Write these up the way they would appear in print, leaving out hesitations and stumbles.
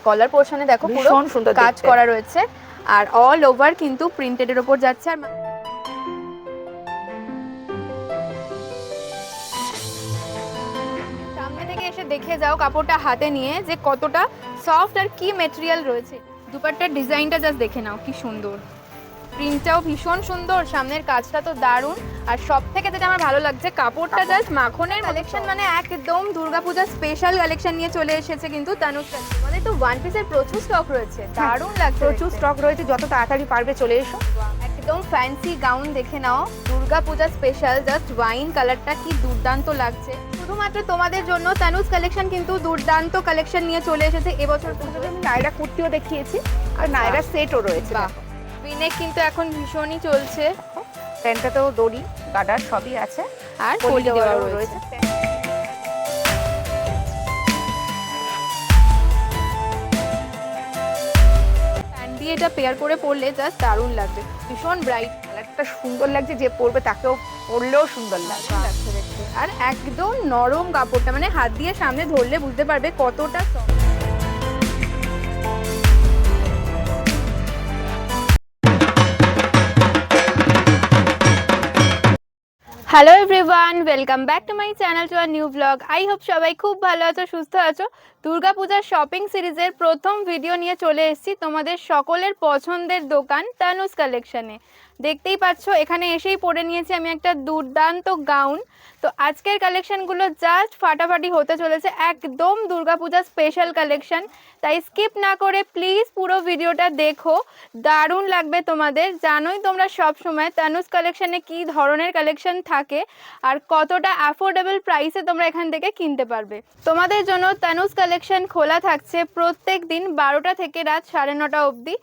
কলার পোর্শনে দেখো পুরো ভীষণ সুন্দর কাজ দেখতে। করা রয়েছে আর অল ওভার কিন্তু প্রিন্টেডের উপর যাচ্ছে। আর সামনে থেকে এসে দেখে যাও কাপড়টা হাতে নিয়ে যে কতটা সফট আর কি মেটেরিয়াল রয়েছে। দুপাট্টার ডিজাইনটা জাস্ট দেখে নাও কি সুন্দর, প্রিন্টটাও ভীষণ সুন্দর, সামনের কাজটা তো দারুণ। আর সব থেকে যেটা আমার ভালো লাগছে কাপড়টা জাস্ট মাখনের কালেকশন, মানে একদম দুর্গাপূজা স্পেশাল কালেকশন নিয়ে চলে এসেছে কিন্তু তানুজ ফ্যাশন। মানে তো ওয়ান পিসের প্রচুর স্টক রয়েছে, দারুণ লাগছে, প্রচুর স্টক রয়েছে, যত তাড়াতাড়ি পারবে চলে এসো। একদম ফ্যান্সি গাউন দেখে নাও, দুর্গাপূজা স্পেশাল, জাস্ট ওয়াইন কালারটা কি দুর্দান্ত লাগছে। শুধুমাত্র তোমাদের জন্য তানুজ কালেকশন কিন্তু দুর্দান্ত কালেকশন নিয়ে চলে এসেছে এবছর। আমি নায়রা কুর্তিও দেখিয়েছি আর নায়রা সেটও রয়েছে। ভিনেক কিন্তু এখন ভীষণই চলছে, প্যান্টটাতেও দড়ি গার্ডার সবই আছে আর কলি দেওয়া রয়েছে। প্যান্ট দিয়ে এটা পেয়ার করে পরলে জাস্ট দারুণ লাগবে, ভীষণ ব্রাইট, কালারটা সুন্দর লাগছে, যে পরবে তাকেও পরলেও সুন্দর লাগবে। লাগছে দেখতে। আর একদম নরম কাপড়টা, মানে হাত দিয়ে সামনে ধরলে বুঝতে পারবে কতটা soft। Hello everyone, welcome back to my channel to our new blog. I hope সবাই খুব ভালো আছো, সুস্থ আছো। দুর্গাপূজার শপিং সিরিজের প্রথম ভিডিও নিয়ে চলে এসেছি তোমাদের সকলের পছন্দের দোকান তানুজ কালেকশনে। দেখতেই পাচ্ছ এখানে এসেই পরে নিয়েছি আমি একটা দুর্দান্ত গাউন। তো আজকের কালেকশনগুলো জাস্ট ফাটাফাটি হতে চলেছে, একদম দুর্গাপূজা স্পেশাল কালেকশন। তাই স্কিপ না করে প্লিজ পুরো ভিডিওটা দেখো, দারুণ লাগবে তোমাদের। জানোই তোমরা সব সময় তানুজ কালেকশনে কি ধরনের কালেকশন থাকে আর কতটা অ্যাফোর্ডেবল প্রাইসে তোমরা এখান থেকে কিনতে পারবে। তোমাদের জন্য তানুজ কালেকশন খোলা থাকছে প্রত্যেক দিন 12টা থেকে রাত 9:30 অবধি।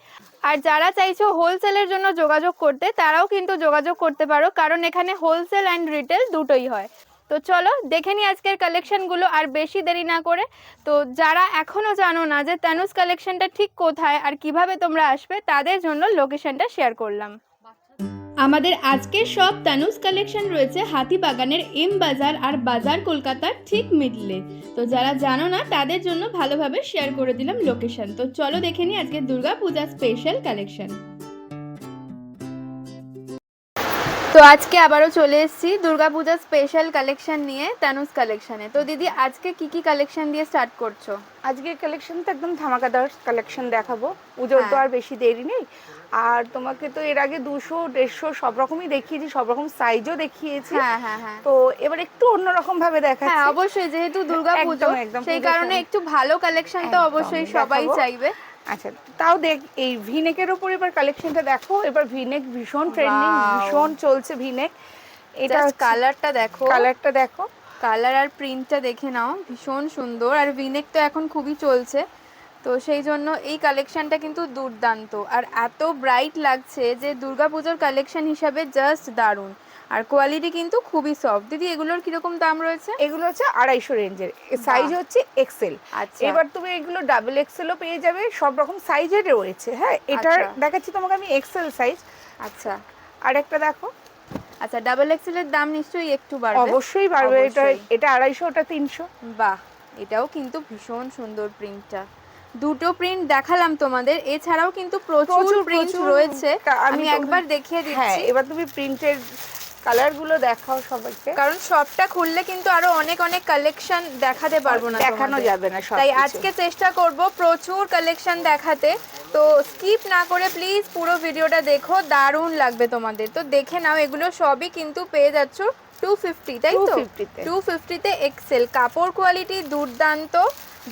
আর যারা চাইছো হোলসেলের জন্য যোগাযোগ করতে তারাও কিন্তু যোগাযোগ করতে পারো, কারণ এখানে হোলসেল অ্যান্ড রিটেল দুটোই হয়। তো চলো দেখে নিই আজকের কালেকশনগুলো আর বেশি দেরি না করে। তো যারা এখনও জানো না যে তানুজ কালেকশনটা ঠিক কোথায় আর কিভাবে তোমরা আসবে, তাদের জন্য লোকেশনটা শেয়ার করলাম। আমাদের আজকের সব তানুজ কালেকশন রয়েছে হাতিবাগানের এম বাজার আর বাজার কলকাতার ঠিক মিডলে। তো যারা জানো না তাদের জন্য ভালোভাবে শেয়ার করে দিলাম লোকেশন। তো চলো দেখে নিই আজকে দুর্গা পূজা স্পেশাল কালেকশন। তো আজকে আবারও চলে এসেছি দুর্গাপূজা স্পেশাল কালেকশন নিয়ে তানুজ কালেকশনে। তো দিদি আজকে কি কি কালেকশন দিয়ে স্টার্ট করছো? আজকের কালেকশন তো একদম ধামাকাদার কালেকশন দেখাবো, পুজোর তো আর বেশি দেরি নেই। আর তোমাকে তো এর আগে 200, 150 সব রকমই দেখিয়েছি, সব রকম সাইজও দেখিয়েছি। হ্যাঁ হ্যাঁ হ্যাঁ, তো এবার একটু অন্যরকম ভাবে দেখাচ্ছি। হ্যাঁ অবশ্যই, যেহেতু দুর্গাপূজা সেই কারণে একটু ভালো কালেকশন তো অবশ্যই সবাই চাইবে। আচ্ছা তাও দেখ, এই ভিনেকের ওপর এবার কালেকশনটা দেখো। এবার ভিনেক ভীষণ ট্রেন্ডিং, ভীষণ চলছে ভিনেক। এটা কালারটা দেখো, কালারটা দেখো, কালার আর প্রিন্টটা দেখে নাও, ভীষণ সুন্দর। আর ভিনেক তো এখন খুবই চলছে, তো সেই জন্য এই কালেকশনটা কিন্তু দুর্দান্ত আর এত ব্রাইট লাগছে যে দুর্গাপুজোর কালেকশন হিসাবে জাস্ট দারুণ। আর কোয়ালিটি কিন্তু খুবই সফট। দিদি এগুলোর কিরকম দাম রয়েছে? এগুলো হচ্ছে 250 রেঞ্জের, সাইজ হচ্ছে এক্সেল। আচ্ছা, এবার তুমি এগুলো ডাবল এক্সেলও পেয়ে যাবে, সব রকম সাইজের রয়েছে। হ্যাঁ এটা দেখাচ্ছি তোমাকে আমি এক্সেল সাইজ। আচ্ছা আর একটা দেখো, আচ্ছা ডাবল এক্সেল এর দাম নিশ্চয়ই একটু বাড়বে। অবশ্যই বাড়বে, এটা 250, ওটা 300। বাহ, এটাও কিন্তু ভীষণ সুন্দর প্রিন্টটা। দুটো প্রিন্ট দেখালাম তোমাদের, এছাড়াও কিন্তু প্রচুর প্রিন্ট রয়েছে, আমি একবার দেখিয়ে দিচ্ছি। হ্যাঁ এবার তুমি প্রিন্টের কালারগুলো দেখাও সবাইকে, কারণ সবটা খুললে কিন্তু আরো অনেক অনেক কালেকশন দেখাতে পারবো না, দেখানো যাবে না সব। তাই আজকে চেষ্টা করব প্রচুর কালেকশন দেখাতে। তো স্কিপ না করে প্লিজ পুরো ভিডিওটা দেখো, দারুণ লাগবে তোমাদের। তো দেখে নাও, এগুলো সবই কিন্তু পেয়ে যাচ্ছ 250, তাই তো? 250-তে এক্সেল, কাপড় কোয়ালিটি দুর্দান্ত,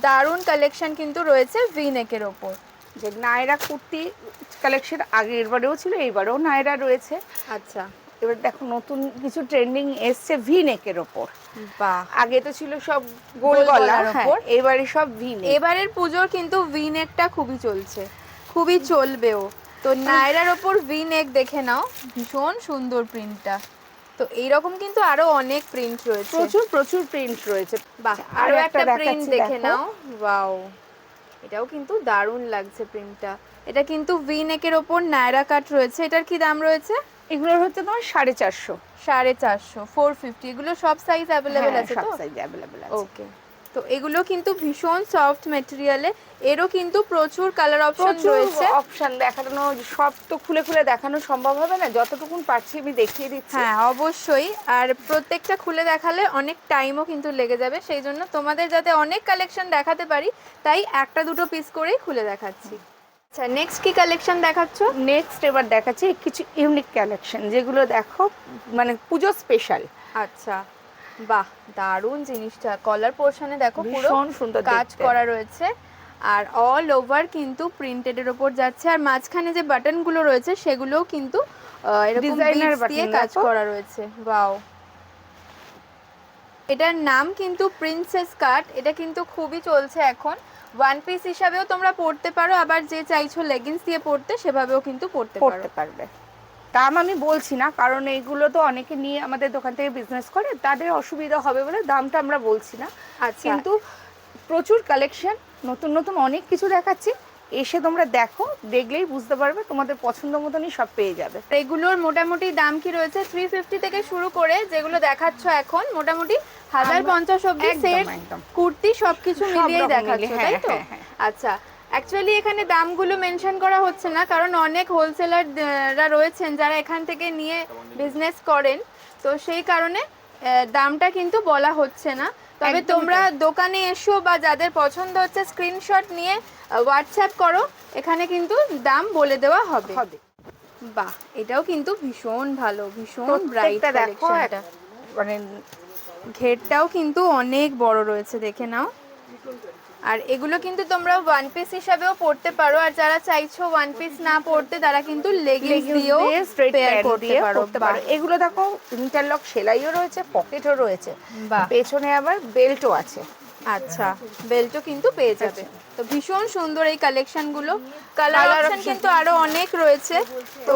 দারুণ কালেকশন কিন্তু রয়েছে ভিনেকের ওপর। যে নায়রা কুর্তি কালেকশন আগের বারেও ছিল, এইবারেও নায়রা রয়েছে। আচ্ছা এবার দেখো নতুন কিছু ট্রেন্ডিং এসছে ভি নেকের ওপর। বাহ, আগে তো ছিল সব গোল গলার ওপর, এবারে সব ভি নেক। এবারের পুজোর কিন্তু ভি নেকটা খুবই চলছে, খুবই চলবেও। তো নায়রার ওপর ভি নেক দেখে নাও, ভীষণ সুন্দর প্রিন্টটা। তো এইরকম কিন্তু আরো অনেক প্রিন্ট রয়েছে, প্রচুর প্রিন্ট রয়েছে। বাহ, আরো একটা প্রিন্ট দেখে নাও, ওয়াও, এটাও কিন্তু দারুণ লাগছে প্রিন্টটা। এটা কিন্তু ভি নেকের ওপর নায়রা কাট রয়েছে। এটার কি দাম রয়েছে? এগুলোর হচ্ছে তোমার 450, 450, 450। এগুলো সব সাইজ অ্যাভেলেবেল আছে তো? সব সাইজ অ্যাভেলেবেল আছে। ওকে, তো তো এগুলো কিন্তু ভীষণ সফট ম্যাটেরিয়ালে, এরও কিন্তু প্রচুর কালার অপশন রয়েছে। অপশন দেখানো সব তো খুলে খুলে দেখানো সম্ভব হবে না, যতটুকুন পারছি আমি দেখিয়ে দিচ্ছি। হ্যাঁ অবশ্যই, আর প্রত্যেকটা খুলে দেখালে অনেক টাইমও কিন্তু লেগে যাবে, সেই জন্য তোমাদের যাতে অনেক কালেকশন দেখাতে পারি তাই একটা দুটো পিস করেই খুলে দেখাচ্ছি। আচ্ছা নেক্সট কি কালেকশন দেখাচ্ছ? নেক্সট এবার দেখাচ্ছি কিছু ইউনিক কালেকশন, যেগুলো দেখো মানে পুজো স্পেশাল। আচ্ছা বাহ, দারুণ জিনিসটা, কলার পোর্শনে দেখো পুরো ভীষণ সুন্দর কাজ দেখতে। করা রয়েছে, আর অল ওভার কিন্তু প্রিন্টেডের ওপর যাচ্ছে, আর মাঝখানে যে বাটনগুলো রয়েছে সেগুলোও কিন্তু এরকম ডিজাইনার বিটস দিয়ে বাটন কাজ দেখো। করা রয়েছে। ওয়াও, এটার নাম কিন্তু প্রিন্সেস কাট, এটা কিন্তু খুবই চলছে এখন। ওয়ান পিস হিসাবেও তোমরা পরতে পারো, আবার যে চাইছো লেগিংস দিয়ে পরতে সেভাবেও কিন্তু পরতে পারবে। দাম আমি বলছি না, কারণ এইগুলো তো অনেকে নিয়ে আমাদের দোকান থেকে বিজনেস করে, তাদের অসুবিধা হবে বলে দামটা আমরা বলছি না। আচ্ছা, কিন্তু প্রচুর কালেকশন, নতুন নতুন অনেক কিছু দেখাচ্ছি, এসে তোমরা দেখো, দেখলেই বুঝতে পারবে, তোমাদের পছন্দ মতনই সব পেয়ে যাবে। এগুলোর মোটামুটি দাম কি রয়েছে? 350 থেকে শুরু করে যেগুলো দেখাচ্ছ এখন মোটামুটি 1050 অবধি সেট কুর্তি সবকিছু মিলিয়েই দেখাচ্ছ, তাই তো? আচ্ছা, অ্যাকচুয়ালি এখানে দামগুলো মেনশন করা হচ্ছে না, কারণ অনেক হোলসেলাররা রয়েছেন যারা এখান থেকে নিয়ে বিজনেস করেন, তো সেই কারণে দামটা কিন্তু বলা হচ্ছে না। তবে তোমরা দোকানে এসো বা যাদের পছন্দ হচ্ছে স্ক্রিনশট নিয়ে হোয়াটসঅ্যাপ করো, এখানে কিন্তু দাম বলে দেওয়া হবে। বাহ, এটাও কিন্তু ভীষণ ভালো, ভীষণ ব্রাইট কালেকশনটা, মানে ঘেরটাও কিন্তু অনেক বড় রয়েছে, দেখে নাও। আর এগুলো কিন্তু তোমরা ওয়ান পিস হিসাবেও পরতে পারো, আর যারা চাইছো ওয়ান পিস না পরতে তারা কিন্তু লেগিংস দিয়েও পেয়ার করতে পারো। এগুলো দেখো ইন্টারলক সেলাইও রয়েছে, পকেটও রয়েছে, বাহ, পেছনে আবার বেল্টও আছে। আচ্ছা, বেল্টও কিন্তু পেয়ে যাবে। তো ভীষণ সুন্দর এই কালেকশনগুলো। কালার অপশন কিন্তু আরো অনেক রয়েছে, তো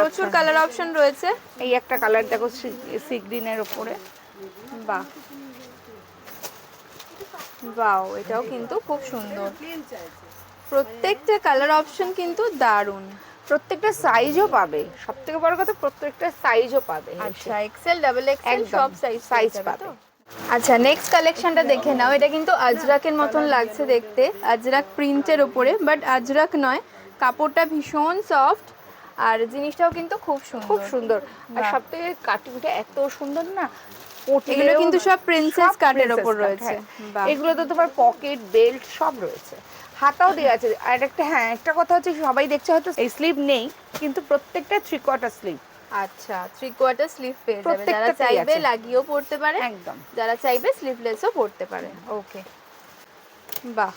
প্রচুর কালার অপশন রয়েছে। এই একটা কালার দেখো সি গ্রিনের উপরে, বাহ বাও, এটাও কিন্তু খুব সুন্দর, প্রত্যেকটা কালার অপশন কিন্তু দারুণ। প্রত্যেকটা সাইজও পাবে, সবথেকে বড় কথা প্রত্যেকটা সাইজও পাবে। আচ্ছা, এক্সেল ডাবল এক্সেল সব সাইজ পাবে। আচ্ছা নেক্সট কালেকশনটা দেখে নাও, এটা কিন্তু আজরাকের মতন লাগছে দেখতে, আজরাক প্রিন্টের উপরে, বাট আজরাক নয়, কাপড়টা ভীষণ সফট, আর জিনিসটাও কিন্তু খুব সুন্দর, খুব সুন্দর। আর সবথেকে কাটিংটা এত সুন্দর না, এগুলো কিন্তু সব প্রিন্সেস কাটের উপর রয়েছে। এগুলো তো তোমার পকেট বেল্ট সব রয়েছে, হাতাও দেওয়া আছে। আর একটা একটা কথা হচ্ছে, সবাই দেখছে হয়তো এই স্লিভ নেই, কিন্তু প্রত্যেকটা 3/4 স্লিভ। আচ্ছা, 3/4 স্লিভ পেয়ে যাবে, যারা চাইবে লাগিয়েও পড়তে পারে, একদম, যারা চাইবে স্লিভলেসও পড়তে পারে। ওকে, বাহ,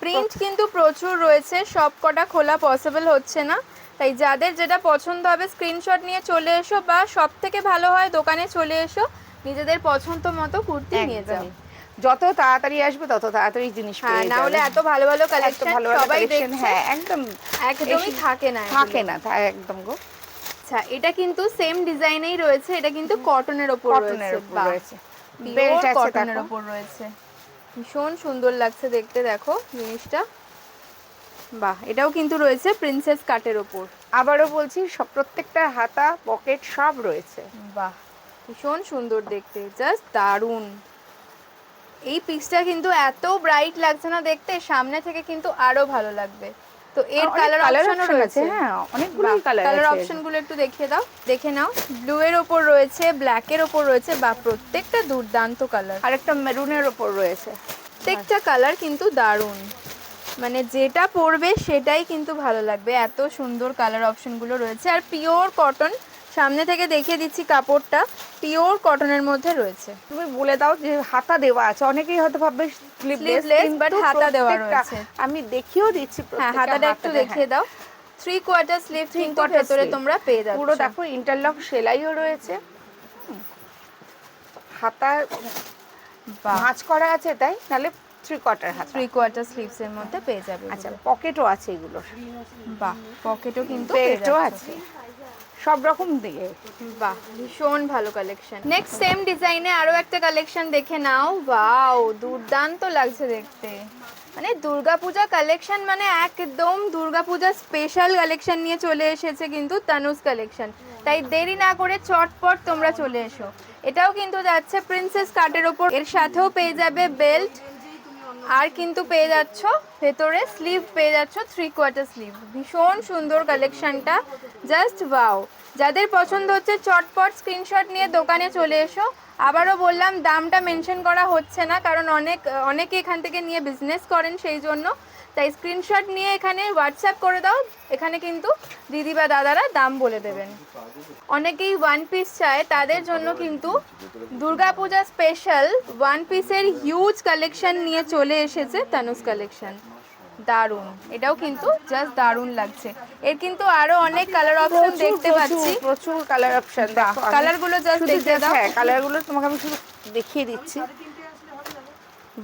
প্রিন্ট কিন্তু প্রচুর রয়েছে, সব কটা খোলা পসিবল হচ্ছে না, তাই যাদের যেটা পছন্দ হবে স্ক্রিনশট নিয়ে চলে এসো, বা সব থেকে ভালো হয় দোকানে চলে এসো, নিজেদের পছন্দ মতো কুর্তি নিয়ে যাও। যত তাড়াতাড়ি আসবে তত তাড়াতাড়ি জিনিস পেয়ে যাবে। না হলে এত ভালো ভালো কালেকশন সবাই দেখছে, হ্যাঁ একদমই থাকে না, একদম গো। আচ্ছা, এটা কিন্তু সেম ডিজাইনেই রয়েছে, এটা কিন্তু কটনের উপর রয়েছে, বেল্ট আছে কটনের উপর রয়েছে, ভীষণ সুন্দর লাগছে দেখতে, দেখো জিনিসটা। বাহ, এটাও কিন্তু রয়েছে প্রিন্সেস কাটের উপর। আবারও বলছি, সব প্রত্যেকটা হাতা পকেট সব রয়েছে। বাহ, ভীষণ সুন্দর দেখতে, জাস্ট দারুণ। এই পিসটা কিন্তু এত ব্রাইট লাগছে না দেখতে, সামনে থেকে কিন্তু আরো ভালো লাগবে। তো এর কালার অপশনও রয়েছে, হ্যাঁ অনেকগুলো কালার অপশনগুলো একটু দেখিয়ে দাও, দেখে নাও। ব্লু এর উপর রয়েছে, ব্ল্যাক এর উপর রয়েছে, বা প্রত্যেকটা দুর্দান্ত কালার, আর একটা মেরুনের উপর রয়েছে। প্রত্যেকটা কালার কিন্তু দারুণ, মানে যেটা পরবে সেটাই কিন্তু ভালো লাগবে, এত সুন্দর কালার অপশনগুলো রয়েছে। আর পিওর কটন, সামনে থেকে দেখিয়ে দিচ্ছি কাপড়টা, পিওর কটনের মধ্যে রয়েছে। তুমি বলে দাও যে হাতা দেওয়া আছে, অনেকেই হয়তো ভাববে স্লিভলেস, বাট হাতা দেওয়া রয়েছে। আমি দেখিয়েও দিচ্ছি, হ্যাঁ হাতাটা একটু দেখিয়ে দাও, 3/4 স্লিভ কিন্তু ভেতরে তোমরা পেয়ে যাচ্ছ। পুরো দেখো ইন্টারলক সেলাইও রয়েছে, হাতা ভাঁজ করা আছে, তাই নালে 3/4 হাতা, 3/4 স্লিভস এর মধ্যে পেয়ে যাবে। আচ্ছা, পকেটও আছে এগুলো, বাহ, পকেটও কিন্তু বেল্টও আছে, সব রকম দিয়ে। বাহ, ভীষণ ভালো কালেকশন। নেক্সট সেম ডিজাইনে আরো একটা কালেকশন দেখে নাও, ওয়াও, দুর্দান্ত লাগছে দেখতে, মানে দুর্গাপূজা কালেকশন, মানে একদম দুর্গাপূজা স্পেশাল কালেকশন নিয়ে চলে এসেছে কিন্তু তানুজ কালেকশন, তাই দেরি না করে চটপট তোমরা চলে এসো। এটাও কিন্তু যাচ্ছে প্রিন্সেস কাটের ওপর, এর সাথেও পেয়ে যাবে বেল্ট, আর কিন্তু পেয়ে যাচ্ছ ভেতরে স্লিভ পেয়ে যাচ্ছ 3/4 স্লিভ। ভীষণ সুন্দর কালেকশনটা, জাস্ট ওয়াও। যাদের পছন্দ হচ্ছে চটপট স্ক্রিনশট নিয়ে দোকানে চলে এসো। আবারও বললাম দামটা মেনশন করা হচ্ছে না, কারণ অনেকে এখান থেকে নিয়ে বিজনেস করেন, সেই জন্য। তাই স্ক্রিনশট নিয়ে এখানে হোয়াটসঅ্যাপ করে দাও, এখানে কিন্তু দিদি বা দাদারা দাম বলে দেবেন। অনেকেই ওয়ান পিস চায়, তাদের জন্য কিন্তু দুর্গাপূজা স্পেশাল ওয়ান পিসের হিউজ কালেকশন নিয়ে চলে এসেছে তানুজ কালেকশন। দারুন, এটাও কিন্তু জাস্ট দারুন লাগছে। এর কিন্তু আরো অনেক কালার অপশন দেখতে পাচ্ছি, প্রচুর কালার অপশন। দেখো কালারগুলো জাস্ট দেখতে দাও। হ্যাঁ, কালারগুলো তোমাকে আমি শুধু দেখিয়ে দিচ্ছি।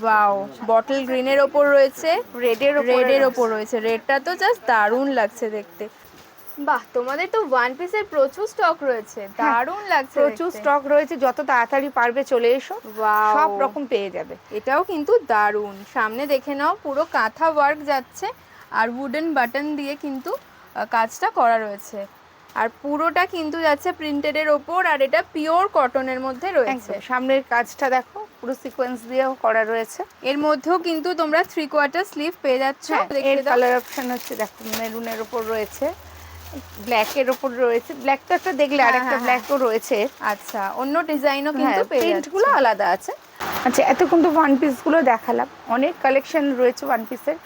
ওয়াও, বটল গ্রিনের ওপর রয়েছে, রেডের ওপর রয়েছে। রেডটা তো জাস্ট দারুন লাগছে দেখতে। বাহ, তোমাদের তো ওয়ান পিসের প্রচুর স্টক রয়েছে, দারুন লাগছে। প্রচুর স্টক রয়েছে, যত তাড়াতাড়ি পারবে চলে এসো, ওয়াও, সব রকম পেয়ে যাবে। এটাও কিন্তু দারুন। সামনে দেখে নাও, পুরো কাঁথা ওয়ার্ক যাচ্ছে, আর উডেন বাটন দিয়ে কিন্তু কাজটা করা রয়েছে, আর পুরোটা কিন্তু যাচ্ছে প্রিন্টেডের ওপর, আর এটা পিওর কটনের মধ্যে রয়েছে। সামনের কাজটা দেখো, পুরো সিকোয়েন্স দিয়েও করা রয়েছে। এর মধ্যেও কিন্তু তোমরা 3/4 স্লিভ পেয়ে যাচ্ছ। এর কালার অপশন হচ্ছে দেখো, মেরুনের ওপর রয়েছে, ব্ল্যাকের ওপর রয়েছে। ব্ল্যাক তো একটা দেখলে, আরেকটা ব্ল্যাকও রয়েছে। আচ্ছা, অন্য ডিজাইনও কিন্তু পেয়ে যাচ্ছ, প্রিন্টগুলো আলাদা আছে। আচ্ছা, এতক্ষণ তো ওয়ান পিসগুলো দেখালাম, অনেক কালেকশন রয়েছে ওয়ান পিসের।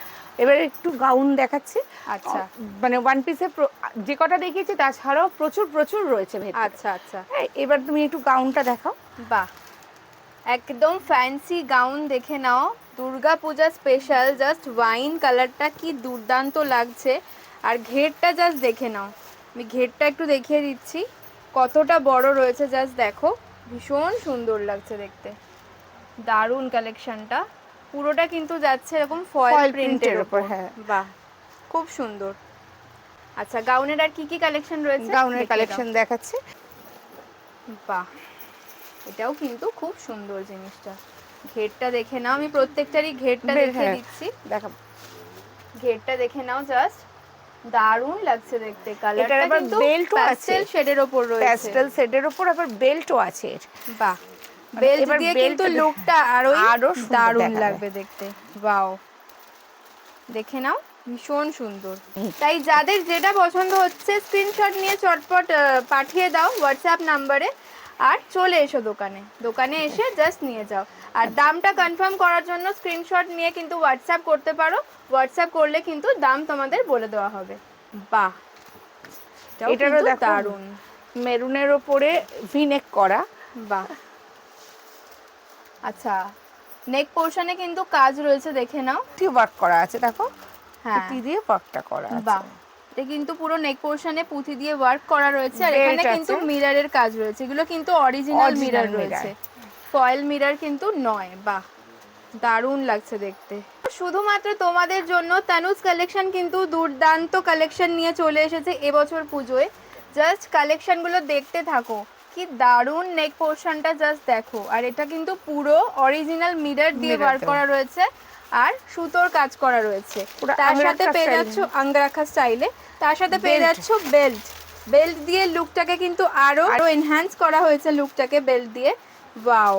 এবারে একটু গাউন দেখাচ্ছি। আচ্ছা, মানে ওয়ান পিসে যে কটা দেখিয়েছি তাছাড়াও প্রচুর প্রচুর রয়েছে ভেতরে। আচ্ছা আচ্ছা, হ্যাঁ, এবার তুমি একটু গাউনটা দেখাও। বাহ, একদম ফ্যান্সি গাউন দেখে নাও, দুর্গা পূজা স্পেশাল। জাস্ট ওয়াইন কালারটা কি দুর্দান্ত লাগছে, আর ঘেরটা জাস্ট দেখে নাও। আমি ঘেরটা একটু দেখিয়ে দিচ্ছি, কতটা বড় রয়েছে, জাস্ট দেখো, ভীষণ সুন্দর লাগছে দেখতে। দারুণ কালেকশনটা, পুরোটা কিন্তু যাচ্ছে এরকম ফয়েল প্রিন্টের উপর। হ্যাঁ, বাহ, খুব সুন্দর। আচ্ছা, গাউনের আর কি কি কালেকশন রয়েছে? গাউনের কালেকশন দেখাচ্ছি। বাহ, এটাও কিন্তু খুব সুন্দর জিনিসটা। ঘেরটা দেখে নাও, আমি প্রত্যেকটারই ঘেরটা দেখিয়ে দিচ্ছি। দেখাবো, ঘেরটা দেখে নাও, জাস্ট দারুণ লাগছে দেখতে। কালারটা কিন্তু বেল্টও আছে, প্যাস্টেল শেডের উপর রয়েছে, প্যাস্টেল শেডের উপর আবার বেল্টও আছে এর। বাহ, বেল্ট দিয়ে কিন্তু লুকটা আরো দারুণ লাগবে দেখতে। ওয়াও, দেখে নাও, ভীষণ সুন্দর। তাই যাদের যেটা পছন্দ হচ্ছে স্ক্রিনশট নিয়ে চটপট পাঠিয়ে দাও হোয়াটসঅ্যাপ নাম্বারে, আর চলে এসো দোকানে এসে জাস্ট নিয়ে যাও। আর দামটা কনফার্ম করার জন্য স্ক্রিনশট নিয়ে কিন্তু হোয়াটসঅ্যাপ করতে পারো, হোয়াটসঅ্যাপ করলে কিন্তু দাম তোমাদের বলে দেওয়া হবে। বাহ, এটারও দেখো, দারুণ মেরুনের ওপরে ভি নেক করা। বাহ, আচ্ছা, নেক পোরশনে কিন্তু কাজ রয়েছে, দেখে নাও, ওয়ার্ক করা আছে, দেখো, হ্যাঁ, পুঁতি দিয়ে ওয়ার্কটা করা আছে। বাহ, এটা কিন্তু পুরো নেক পোরশনে পুঁতি দিয়ে ওয়ার্ক করা রয়েছে, আর এখানে কিন্তু মিররের কাজ রয়েছে। এগুলো কিন্তু অরিজিনাল মিরর রয়েছে, ফয়েল মিরর কিন্তু নয়। বাহ, দারুণ লাগছে দেখতে। শুধুমাত্র তোমাদের জন্য তানুজ কালেকশন কিন্তু দুর্দান্ত কালেকশন নিয়ে চলে এসেছে এবছর পুজোয়। জাস্ট কালেকশনগুলো দেখতে থাকো, কি দারুণ নেক পোরশনটা জাস্ট দেখো। আর এটা কিন্তু পুরো অরিজিনাল মিরর দিয়ে ওয়ার্ক করা রয়েছে, আর সুতোর কাজ করা রয়েছে। তার সাথে পেয়ে যাচ্ছ আঙ্গারাখা স্টাইলে, তার সাথে পেয়ে যাচ্ছ বেল্ট দিয়ে লুকটাকে কিন্তু আরো এনহ্যান্স করা হয়েছে লুকটাকে বেল্ট দিয়ে। ওয়াও,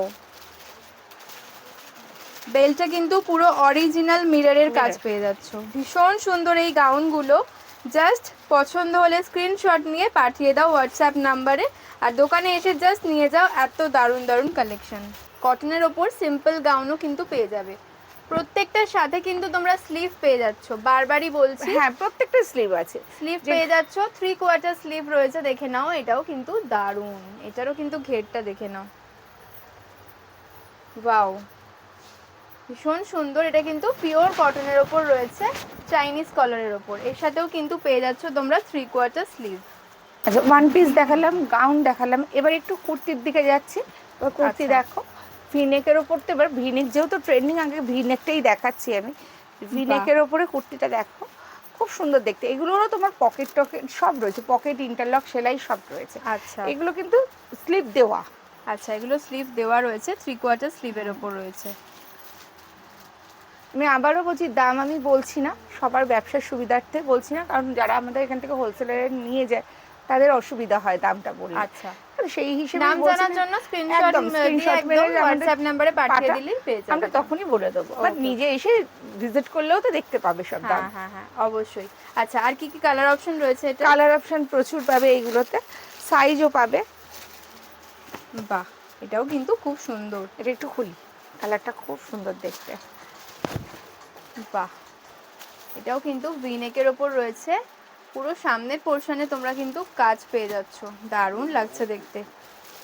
বেল্টটা কিন্তু পুরো অরিজিনাল মিররের কাজ পেয়ে যাচ্ছ। ভীষণ সুন্দর এই গাউনগুলো, জাস্ট পছন্দ হলে স্ক্রিনশট নিয়ে পাঠিয়ে দাও হোয়াটসঅ্যাপ নাম্বারে, আর দোকানে এসে জাস্ট নিয়ে যাও। এত দারুণ দারুণ কালেকশন। কটনের ওপর সিম্পল গাউনও কিন্তু পেয়ে যাবে, প্রত্যেকটার সাথে কিন্তু তোমরা স্লিভ পেয়ে যাচ্ছ, বারবারই বলছি। হ্যাঁ, প্রত্যেকটা স্লিভ আছে, স্লিভ পেয়ে যাচ্ছ, 3/4 স্লিভ রয়েছে, দেখে নাও। এটাও কিন্তু দারুণ, এটারও কিন্তু ঘেরটা দেখে নাও। ওয়াও, ভীষণ সুন্দর। এটা কিন্তু পিওর কটনের ওপর রয়েছে, চাইনিজ কলারের ওপর। এর সাথেও কিন্তু পেয়ে যাচ্ছ তোমরা 3/4 স্লিভ। আচ্ছা, ওয়ান পিস দেখালাম, গাউন দেখালাম, এবার একটু কুর্তির দিকে যাচ্ছি। এবার কুর্তি দেখো, ভিনেকের ওপর তো, এবার ভিনেক যেহেতু ট্রেন্ডিং, আগে ভিনেকটাই দেখাচ্ছি আমি। ভিনেকের ওপরে কুর্তিটা দেখো, খুব সুন্দর দেখতে। এগুলোরও তোমার পকেট টকেট সব রয়েছে, পকেট ইন্টারলক সেলাই সব রয়েছে। আচ্ছা, এগুলো কিন্তু স্লিভ দেওয়া। আচ্ছা, এগুলো স্লিভ দেওয়া রয়েছে, 3/4 স্লিভের ওপর রয়েছে। আমি আবারও বলছি, দাম আমি বলছি না, সবার ব্যবসার সুবিধার্থে বলছি না, কারণ যারা আমাদের এখান থেকে হোলসেলারে নিয়ে যায় তাদের অসুবিধা হয় দামটা বললে। আচ্ছা, সেই হিসেবে নাম জানার জন্য স্ক্রিনশট দিয়ে একদম WhatsApp নম্বরে পাঠিয়ে দিলেই পেয়ে যাবে, আমরা তখনই বলে দেবো, বাট নিজে এসে ভিজিট করলেও তো দেখতে পাবে সব দাম। হ্যাঁ হ্যাঁ হ্যাঁ অবশ্যই। আচ্ছা আর কি কি কালার অপশন রয়েছে? এটা কালার অপশন প্রচুর পাবে এইগুলোতে, সাইজও পাবে। বাহ, এটাও কিন্তু খুব সুন্দর। এটা একটু খুলি, কালারটা খুব সুন্দর দেখতে। বাহ, এটাও কিন্তু ভিনেকের ওপর রয়েছে, পুরো সামনের পোর্শনে তোমরা কিন্তু কাজ পেয়ে যাচ্ছ, দারুণ লাগছে দেখতে।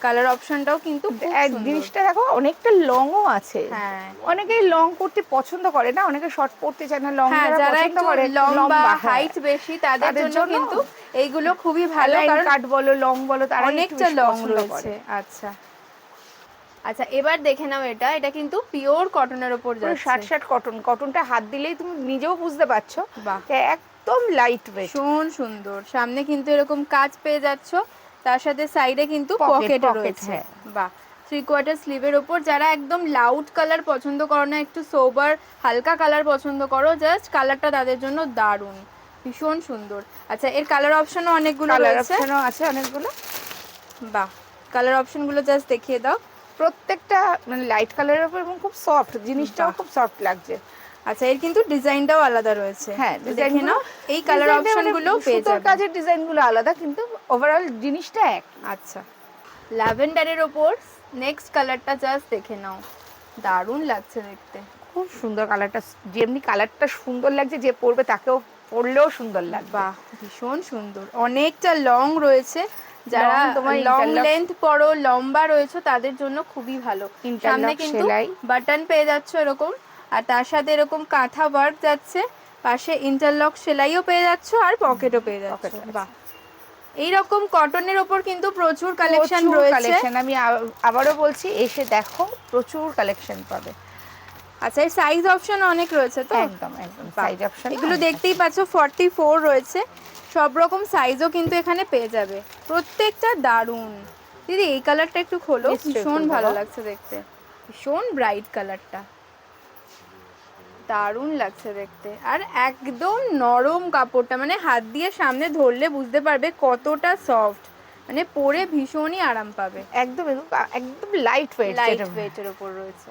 কালার অপশনটাও কিন্তু খুব সুন্দর। জিনিসটা দেখো অনেকটা লংও আছে। হ্যাঁ, অনেকেই লং করতে পছন্দ করে না, অনেকে শর্ট পড়তে চায় না, লং হ্যাঁ, যারা পছন্দ একটু করে লম্বা হ্যাঁ। হাইট বেশি তাদের জন্য কিন্তু এইগুলো খুবই ভালো, অ্যালাইন কারণ কাট বলো লং বলো তারা অনেকটা লং রয়েছে। আচ্ছা আচ্ছা, এবার দেখে নাও, এটা কিন্তু পিওর কটনের উপর যাচ্ছে। শার্ট কটন, কটনটা হাত দিলেই তুমি নিজেও বুঝতে পারছো বাহ, একদম লাইট ওয়েট, ভীষণ সুন্দর। সামনে কিন্তু এরকম কাজ পেয়ে যাচ্ছ, তার সাথে সাইডে কিন্তু পকেটও রয়েছে। হ্যাঁ। বাহ, 3/4 স্লিভের ওপর যারা একদম লাউড কালার পছন্দ করো না, একটু সোবার হালকা কালার পছন্দ করো, জাস্ট কালারটা তাদের জন্য দারুণ, ভীষণ সুন্দর। আচ্ছা, এর কালার অপশনও অনেকগুলো রয়েছে। আছে অনেকগুলো। বাহ, কালার অপশনগুলো জাস্ট দেখিয়ে দাও। প্রত্যেকটা মানে লাইট কালারের উপর এবং খুব সফট, জিনিসটাও খুব সফট লাগছে। আচ্ছা, এর কিন্তু ডিজাইনটাও আলাদা রয়েছে। হ্যাঁ, দেখে নাও, এই কালার অপশনগুলো পেয়ে সুতোর যাবে। কাজের ডিজাইনগুলো আলাদা, কিন্তু ওভারঅল জিনিসটা এক। আচ্ছা, ল্যাভেন্ডারের ওপর নেক্সট কালারটা জাস্ট দেখে নাও, দারুণ লাগছে দেখতে, খুব সুন্দর কালারটা, যেমনি কালারটা সুন্দর লাগছে যে পরবে তাকেও পরলেও সুন্দর লাগবে। বাহ, ভীষণ সুন্দর। অনেকটা লং রয়েছে, যারা তোমার লং লেন্থ পরো, লম্বা রয়েছে, তাদের জন্য খুবই ভালো। সামনে কিন্তু বাটন পেয়ে যাচ্ছ এরকম, আর তার সাথে এরকম কাঁথা ওয়ার্ক যাচ্ছে, পাশে ইন্টারলক সেলাইও পেয়ে যাচ্ছ, আর পকেটও পেয়ে যাচ্ছ। বাহ, এইরকম কটনের ওপর কিন্তু প্রচুর কালেকশন রয়েছে। আমি আবারও বলছি, এসে দেখো, প্রচুর কালেকশন পাবে। আচ্ছা, এই সাইজ অপশন অনেক রয়েছে তো? একদম একদম সাইজ অপশন, এগুলো দেখতেই পাচ্ছ 44 রয়েছে, সব রকম সাইজও কিন্তু এখানে পেয়ে যাবে, প্রত্যেকটা দারুণ। দিদি এই কালারটা একটু খোলো, ভীষণ ভালো লাগছে দেখতে, ভীষণ ব্রাইট কালারটা, দারুণ লাগছে দেখতে। আর একদম নরম কাপড়টা, মানে হাত দিয়ে সামনে ধরলে বুঝতে পারবে কতটা সফট, মানে পরে ভীষণই আরাম পাবে। একদম একদম লাইট ওয়েটের উপর রয়েছে,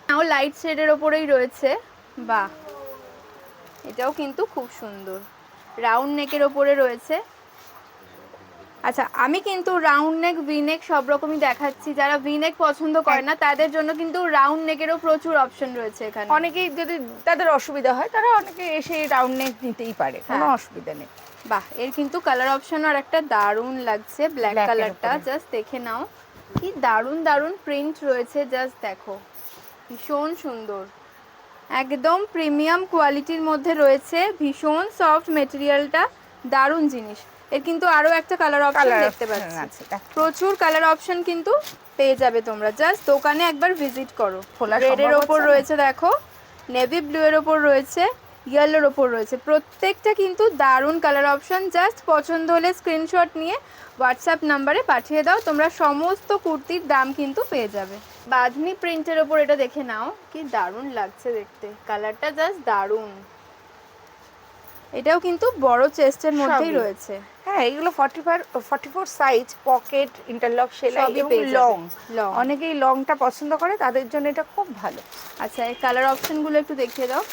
নাও লাইট শেডের ওপরেই রয়েছে। বাহ, এটাও কিন্তু খুব সুন্দর, রাউন্ড নেকের ওপরে রয়েছে। আচ্ছা, আমি কিন্তু রাউন্ড নেক, ভি নেক সব রকমই দেখাচ্ছি, যারা ভি নেক পছন্দ করে না তাদের জন্য কিন্তু রাউন্ড নেকেরও প্রচুর অপশন রয়েছে এখানে। অনেকেই যদি তাদের অসুবিধা হয় তারা অনেকে এসে রাউন্ড নেক নিতেই পারে, কোনো অসুবিধা নেই। বাহ, এর কিন্তু কালার অপশন আর একটা দারুণ লাগছে, ব্ল্যাক কালারটা জাস্ট দেখে নাও, কি দারুণ দারুণ প্রিন্ট রয়েছে, জাস্ট দেখো, ভীষণ সুন্দর, একদম প্রিমিয়াম কোয়ালিটির মধ্যে রয়েছে, ভীষণ সফট মেটেরিয়ালটা, দারুণ জিনিস। এর কিন্তু আরো একটা কালার অপশন দেখতে পাচ্ছি, প্রচুর কালার অপশন কিন্তু পেয়ে যাবে তোমরা, জাস্ট দোকানে একবার ভিজিট করো। রেডের ওপর রয়েছে দেখো, নেভি ব্লু এর ওপর রয়েছে, ইয়েলোর ওপর রয়েছে, প্রত্যেকটা কিন্তু দারুণ কালার অপশন। জাস্ট পছন্দ হলে স্ক্রিনশট নিয়ে হোয়াটসঅ্যাপ নাম্বারে পাঠিয়ে দাও, তোমরা সমস্ত কুর্তির দাম কিন্তু পেয়ে যাবে। বাঁধনি প্রিন্টের ওপর এটা দেখে নাও, কি দারুণ লাগছে দেখতে, কালারটা জাস্ট দারুণ। এটাও কিন্তু বড় চেস্টের মধ্যেই রয়েছে। হ্যাঁ, এগুলো 44 সাইজ, পকেট, ইন্টারলক সেলাই এবং লং, অনেকেই লংটা পছন্দ করে, তাদের জন্য এটা খুব ভালো। আচ্ছা, এই কালার অপশনগুলো একটু দেখিয়ে দাও।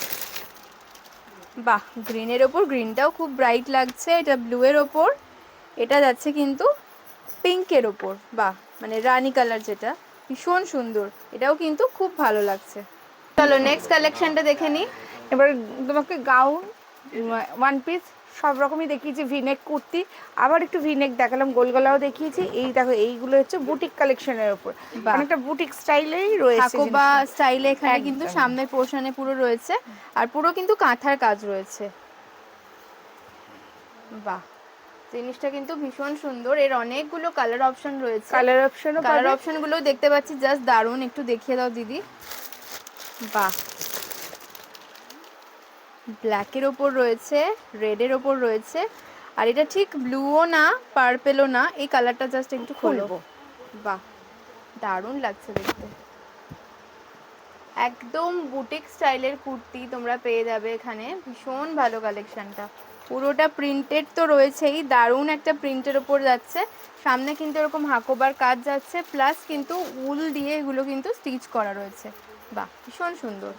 বাহ, গ্রিনের ওপর, গ্রিনটাও খুব ব্রাইট লাগছে, এটা ব্লু এর ওপর, এটা যাচ্ছে কিন্তু পিঙ্কের ওপর, বাহ, মানে রানী কালার, যেটা ভীষণ সুন্দর, এটাও কিন্তু খুব ভালো লাগছে। চলো নেক্সট কালেকশনটা দেখে নিই। এবার তোমাকে গাউন, ওয়ান পিস সব রকমই দেখিয়েছি, ভিনেক কুর্তি, আবার একটু ভিনেক দেখালাম, গোলগলাও দেখিয়েছি। এই দেখো, এইগুলো হচ্ছে বুটিক কালেকশনের উপর, অনেকটা বুটিক স্টাইলেই রয়েছে, বা স্টাইলে এখানে কিন্তু সামনের পোর্শনে পুরো রয়েছে, আর পুরো কিন্তু কাঁথার কাজ রয়েছে। বাহ, জিনিসটা কিন্তু ভীষণ সুন্দর, এর অনেকগুলো কালার অপশন রয়েছে, কালার অপশনগুলো দেখতে পাচ্ছি, জাস্ট দারুণ, একটু দেখিয়ে দাও দিদি। বাহ, ব্ল্যাকের ওপর রয়েছে, রেডের ওপর রয়েছে, আর এটা ঠিক ব্লুও না পার্পেলও না, এই কালারটা জাস্ট একটু খুলবো। বাহ, দারুণ লাগছে দেখতে, একদম বুটিক স্টাইলের কুর্তি তোমরা পেয়ে যাবে এখানে, ভীষণ ভালো কালেকশনটা। পুরোটা প্রিন্টেড তো রয়েছেই, দারুণ একটা প্রিন্টের ওপর যাচ্ছে। সামনে কিন্তু এরকম হাকোবার কাজ যাচ্ছে, প্লাস কিন্তু উল দিয়ে এগুলো কিন্তু স্টিচ করা রয়েছে। বাহ, ভীষণ সুন্দর।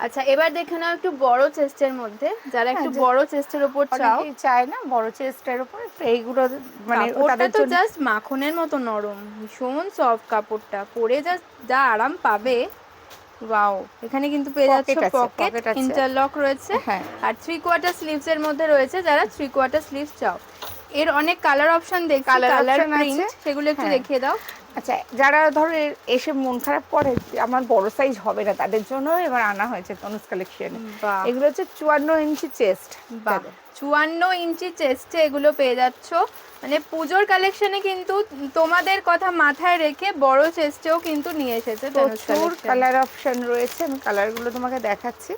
আচ্ছা, এবার দেখে নাও একটু বড় চেস্টের মধ্যে, যারা একটু বড় চেস্টের ওপর চাও, অনেকেই চায় না বড় চেস্টের উপর, তো এইগুলো মানে কাপড়টা তাদের তো জন্য জাস্ট মাখনের মতো নরম, ভীষণ সফট কাপড়টা, পরে জাস্ট যা আরাম পাবে। ওয়াও, এখানে কিন্তু পেয়ে যাচ্ছ পকেট আছে, পকেট, পকেট আছে। ইন্টারলক রয়েছে, হ্যাঁ। আর 3/4 স্লিভস এর মধ্যে রয়েছে, যারা 3/4 স্লিভস চাও। এর অনেক কালার অপশন দেখছি, Colour কালার option প্রিন্ট, আছে। সেগুলো একটু হ্যাঁ। দেখিয়ে দাও। আচ্ছা, যারা ধরো এসে মন খারাপ করে যে আমার বড় সাইজ হবে না, তাদের জন্য এবার আনা হয়েছে তনুজ কালেকশন। বাহ, এগুলো হচ্ছে 54 ইঞ্চি চেস্ট। বাহ, 54 ইঞ্চি চেস্টে এগুলো পেয়ে যাচ্ছ। মানে পুজোর কালেকশনে কিন্তু তোমাদের কথা মাথায় রেখে বড় চেস্টেও কিন্তু নিয়ে এসেছে তনুজ প্রচুর কালেকশন। কালার অপশন রয়েছে, আমি কালারগুলো তোমাকে দেখাচ্ছি।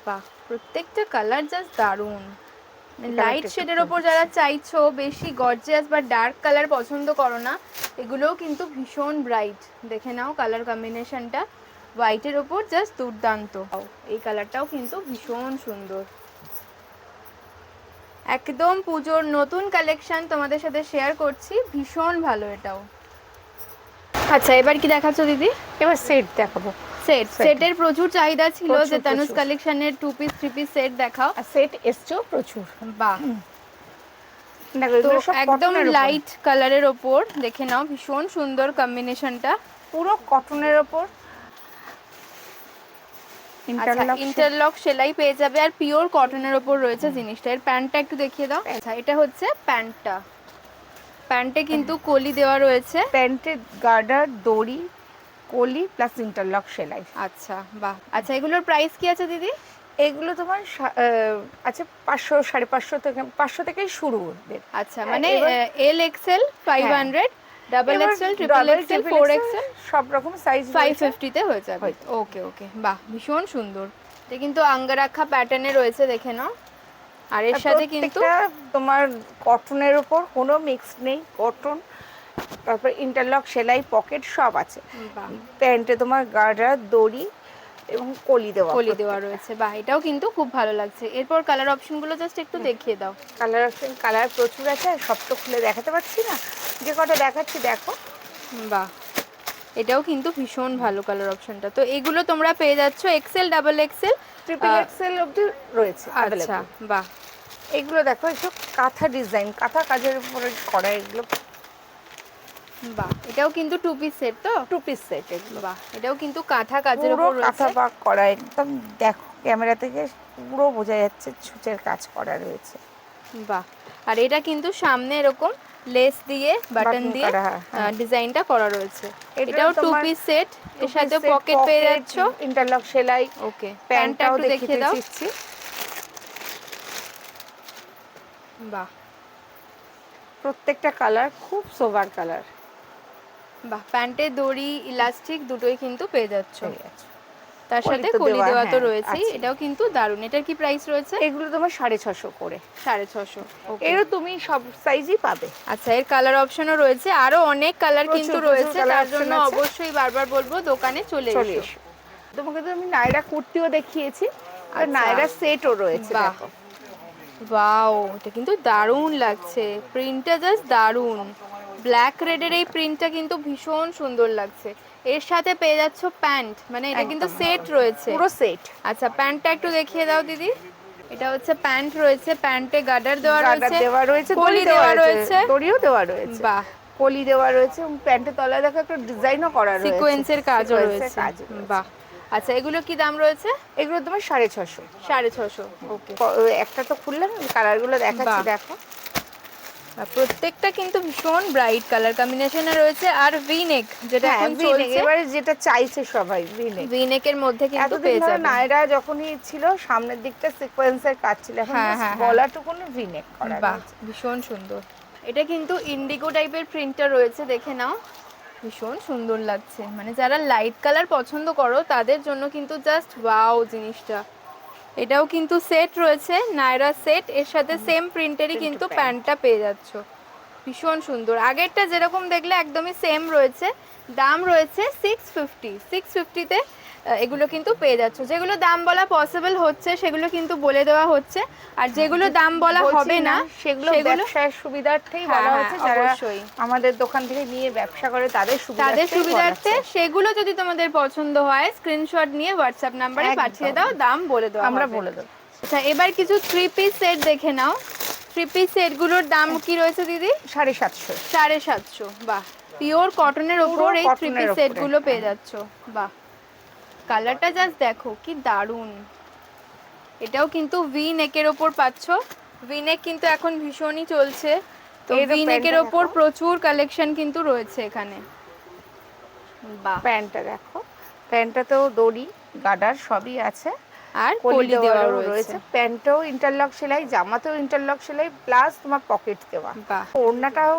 বাহ, প্রত্যেকটা কালার জাস্ট দারুণ। লাইট কালারটা একটু শেডের খুলে ওপর যারা চাইছো, বেশি গর্জিয়াস বা ডার্ক কালার পছন্দ করো না, এগুলোও কিন্তু ভীষণ ব্রাইট। দেখে নাও কালার কম্বিনেশনটা, হোয়াইটের ওপর জাস্ট দুর্দান্ত। এই কালারটাও কিন্তু ভীষণ সুন্দর, একদম পুজোর নতুন কালেকশন তোমাদের সাথে শেয়ার করছি, ভীষণ ভালো এটাও। আচ্ছা, এবার কি দেখাচ্ছ দিদি? এবার সেট দেখাবো। সেটের প্রচুর চাহিদা ছিল, প্রচুর, যে তনুজ প্রচুর। কালেকশনের 2 পিস 3 পিস সেট দেখাও। আর সেট এসছেও প্রচুর। বাহ, দেখো তো এগুলো সব একদম কটনের লাইট কালারের ওপর, দেখে নাও ভীষণ সুন্দর কম্বিনেশনটা। পুরো কটনের ওপর আচ্ছা, ইন্টারলক সেলাই পেয়ে যাবে, আর পিওর কটনের ওপর রয়েছে জিনিসটা। এর প্যান্টটা একটু দেখিয়ে দাও। আচ্ছা, এটা হচ্ছে প্যান্টটা, প্যান্টে কিন্তু কলি দেওয়া রয়েছে। প্যান্টের গার্ডার, দড়ি, কলি প্লাস ইন্টারলক সেলাই। আচ্ছা, বাহ। আচ্ছা, এগুলোর প্রাইস কি আছে দিদি? এগুলো তোমার আচ্ছা 500 550 থেকে 500 থেকেই শুরু ওদের। আচ্ছা, মানে এবার- এল এক্সেল 500, ডাবল এবার XL, triple double, XL, triple 4 XL XL, সব রকম সাইজ 550 তে হয়ে যাবে। হয়ে ওকে ওকে, বাহ, ভীষণ সুন্দর। এটা কিন্তু আঙ্গারাখা প্যাটার্নে রয়েছে, দেখে নাও। আর এর সাথে কিন্তু তোমার কটনের উপর কোনো মিক্স নেই, কটন, তারপর ইন্টারলক সেলাই, পকেট সব আছে। বাহ, প্যান্টে তোমার গার্ডার, দড়ি এবং কলি দেওয়া, কলি দেওয়া রয়েছে। বাহ, এটাও কিন্তু খুব ভালো লাগছে। এরপর কালার অপশনগুলো জাস্ট একটু দেখিয়ে দাও। কালার অপশন, কালার প্রচুর আছে, আর সব তো খুলে দেখাতে পারছি না, যে কটা দেখাচ্ছি দেখো। বাহ, এটাও কিন্তু ভীষণ ভালো কালার অপশনটা। তো এগুলো তোমরা পেয়ে যাচ্ছ XL, double XL, triple XL অবধি রয়েছে আচ্ছা, available। বাহ, এগুলো দেখো একটু কাঁথা ডিজাইন, কাঁথা কাজের উপরে করা, এগুলো বাহ, এটাও কিন্তু 2 পিস সেট তো। 2 পিস সেট এগুলো। বাহ, এটাও কিন্তু কাঁথা কাজের পুরো উপর কাঁথা রয়েছে। পাক করা, একদম দেখো ক্যামেরা থেকে পুরো বোঝা যাচ্ছে ছুঁচের কাজ করা রয়েছে। বাহ, আর এটা কিন্তু সামনে এরকম লেস দিয়ে, বাটন Button দিয়ে করা, হ্যাঁ। ডিজাইনটা করা রয়েছে। এটাও এটাও 2 তোমার পিস সেট, এর সাথে piece set, পকেট পেয়ে যাচ্ছ। ইন্টারলক সেলাই। ওকে, প্যান্টটা প্যান্টটাও একটু দেখিয়ে দাও। দিচ্ছি। বাহ, প্রত্যেকটা কালার খুব সোবার কালার। বাহ, প্যান্টে দড়ি, ইলাস্টিক দুটোই কিন্তু পেয়ে যাচ্ছ। ঠিক আছে। তার সাথে কলি তো কলি দেওয়া, দেওয়া তো হ্যাঁ, রয়েছেই। আছে। এটাও কিন্তু দারুণ। এটার কি প্রাইস রয়েছে? এগুলো তোমার 650 করে। 650। ওকে, এরও তুমি সব সাইজই পাবে। আচ্ছা, এর কালার অপশনও রয়েছে, আরো অনেক কালার প্রচুর, কিন্তু প্রচুর রয়েছে। colour তার option জন্য আছে। অবশ্যই বারবার বলবো দোকানে চলে চলে এসো। এসো। তোমাকে তো আমি নায়রা কুর্তিও দেখিয়েছি, আর আচ্ছা। নায়রা সেটও রয়েছে বাহ। দেখো। ওয়াও, এটা কিন্তু দারুণ লাগছে, প্রিন্টটা জাস্ট দারুণ। ব্ল্যাক রেডের এই প্রিন্টটা কিন্তু ভীষণ সুন্দর লাগছে। এর সাথে পেয়ে যাচ্ছ প্যান্ট, মানে এটা কিন্তু একদম। সেট রয়েছে। পুরো সেট। আচ্ছা, প্যান্টটা একটু দেখিয়ে দাও দিদি। এটা হচ্ছে প্যান্ট রয়েছে, প্যান্টে গার্ডার দেওয়া গার্ডার রয়েছে, দেওয়া রয়েছে, কলি দড়ি দেওয়া রয়েছে। দড়িও দেওয়া রয়েছে। বাহ, কলি দেওয়া রয়েছে, এবং প্যান্টের তলায় দেখো একটা ডিজাইনও করা রয়েছে, সিকোয়েন্সের কাজও সিকোয়েন্সের রয়েছে। কাজ রয়েছে। বাহ, আচ্ছা, এগুলো কি দাম রয়েছে? এগুলো তোমার 650। 650। ওকে, একটা তো খুললাম, কালারগুলো দেখাচ্ছি বাহ। দেখো। প্রত্যেকটা কিন্তু ভীষণ ব্রাইট কালার কম্বিনেশনে রয়েছে। আর ভি নেক, যেটা হ্যাঁ, এখন V-neck, চলছে, এবারে যেটা চাইছে সবাই V-neck। ভি নেকের মধ্যে কিন্তু এতদিন পেয়ে ধরে যাবে। নায়রা যখনই ছিল সামনের দিকটা সিকোয়েন্সের কাজ ছিল, এখন হ্যাঁ, just হ্যাঁ, হ্যাঁ। গলাটুকুনি V-neck করা বাহ, রয়েছে। ভীষণ সুন্দর। এটা কিন্তু ইন্ডিগো টাইপের প্রিন্টটা রয়েছে, দেখে নাও, ভীষণ সুন্দর লাগছে। মানে যারা লাইট কালার পছন্দ করো তাদের জন্য কিন্তু জাস্ট ওয়াও জিনিসটা। এটাও কিন্তু সেট রয়েছে, নায়রা সেট, এর সাথে সেম প্রিন্টেরই Print কিন্তু pant। প্যান্টটা পেয়ে যাচ্ছ। ভীষণ সুন্দর। আগেরটা যেরকম দেখলে একদমই সেম রয়েছে। দাম রয়েছে 650। 650-তে এগুলো কিন্তু পেয়ে যাচ্ছ। যেগুলো দাম বলা পসিবল হচ্ছে সেগুলো কিন্তু বলে দেওয়া হচ্ছে, আর যেগুলো দাম বলা হবে না সেগুলো ব্যবসার সুবিধার্থেই বলা হচ্ছে, যারা অবশ্যই আমাদের দোকান থেকে নিয়ে ব্যবসা করে তাদের সুবিধার্থে। সেগুলো যদি তোমাদের পছন্দ হয় স্ক্রিনশট নিয়ে হোয়াটসঅ্যাপ নাম্বারে পাঠিয়ে দাও, দাম বলে দাও, আমরা বলে দেব। আচ্ছা, এবার কিছু 3 পিস সেট দেখে নাও। 3 পিস সেটগুলোর দাম কি রয়েছে দিদি? 750। 750। বাহ, পিওর কটনের উপর এই 3 পিস সেটগুলো পেয়ে যাচ্ছ। বাহ, কালারটা জাস্ট দেখো কি দারুণ। এটাও কিন্তু ভি নেকের ওপর পাচ্ছ। ভি নেক কিন্তু এখন ভীষণই চলছে, তো ভি নেকের ওপর প্রচুর কালেকশন কিন্তু রয়েছে এখানে। বাহ, প্যান্টটা দেখো, প্যান্টটাতেও দড়ি গার্ডার সবই আছে, আর কলি দেওয়া রয়েছে। প্যান্টটাও ইন্টারলক সেলাই, জামাতেও ইন্টারলক সেলাই, প্লাস তোমার পকেট দেওয়া। ওড়নাটাও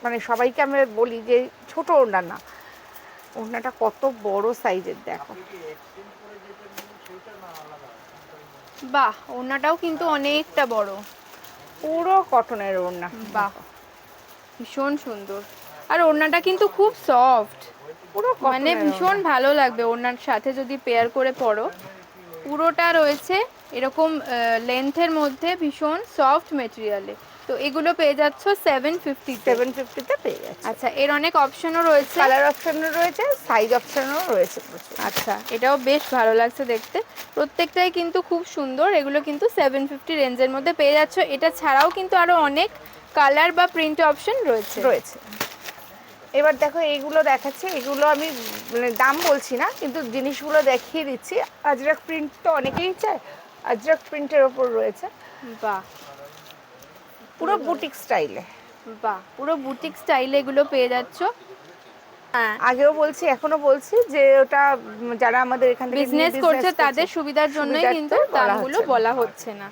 মানে সবাইকে আমরা বলি যে ছোট ওড়না না, ওড়নাটা কত বড় সাইজের দেখো। বাহ, ওড়নাটাও কিন্তু অনেকটা বড়, পুরো কটনের ওড়না। বাহ, ভীষণ সুন্দর। আর ওড়নাটা কিন্তু খুব সফট, পুরো মানে ভীষণ ভালো লাগবে ওড়নার সাথে যদি পেয়ার করে পরো। পুরোটা রয়েছে এরকম লেন্থের মধ্যে, ভীষণ সফট মেটেরিয়ালে। তো এগুলো পেয়ে যাচ্ছ 750-তে পেয়ে যাচ্ছে। আচ্ছা, এর অনেক অপশনও রয়েছে, কালার অপশনও রয়েছে, সাইজ অপশনও রয়েছে। আচ্ছা, এটাও বেশ ভালো লাগছে দেখতে। প্রত্যেকটাই কিন্তু খুব সুন্দর। এগুলো কিন্তু 750 রেঞ্জের মধ্যে পেয়ে যাচ্ছ। এটা ছাড়াও কিন্তু আরো অনেক কালার বা প্রিন্ট অপশন রয়েছে। এবার দেখো এইগুলো দেখাচ্ছে, এগুলো আমি মানে দাম বলছি না, কিন্তু জিনিসগুলো দেখিয়ে দিচ্ছি। আজরাক প্রিন্ট তো অনেকেই চায়, আজরাক প্রিন্টের ওপর রয়েছে। বাহ, পুরো বুটিক স্টাইলে। বাহ, পুরো বুটিক স্টাইলে এগুলো পেয়ে যাচ্ছ। হ্যাঁ, আগেও বলছি এখনো বলছি যে ওটা যারা আমাদের এখান থেকে বিজনেস করছে তাদের সুবিধার জন্যই কিন্তু দামগুলো বলা হচ্ছে না।